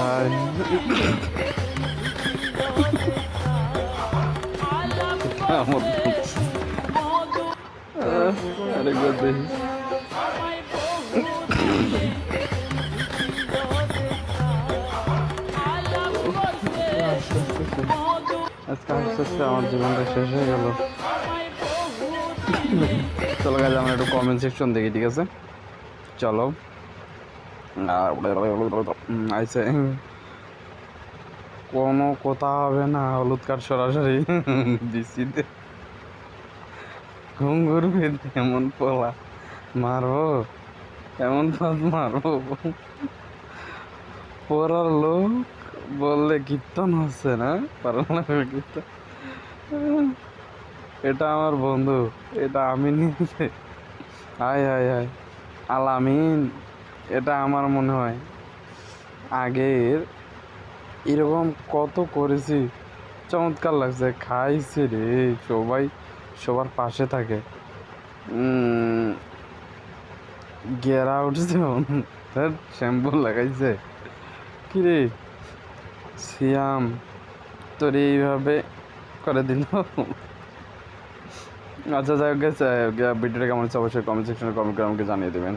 ভাই আমার আরেকবার দেখি। আজকে আস্তে আস্তে আমার জীবনটা শেষ হয়ে গেল। চলো গাইজ আমরা একটু কমেন্ট সেকশন দেখি, ঠিক আছে? চলো আইসে কোনো কথা হবে না, হলুদ কার্ড সরাসরি ডিসিতে ঘুঙ্গুর বেঁধে এমন পোলা মারবো, এমন ফাঁস মারবো পড়ার লোক বললে কীর্তন হচ্ছে না, পারলাম কীর্তন। এটা আমার বন্ধু, এটা আমি নিয়েছে। হায় হায় হায় আলামিন, এটা আমার মনে হয় আগের এরকম কত করেছি, চমৎকার লাগছে, খাইছে রে। সবাই সবার পাশে থাকে। গেরা উঠছে, শ্যাম্পু লাগাইছে। কিরে সিয়াম তোর এইভাবে করে দিল। আচ্ছা যাই হোক, ভিডিওটা কেমন হচ্ছে অবশ্যই কমেন্ট সেকশনে কমেন্ট করে আমাকে জানিয়ে দেবেন।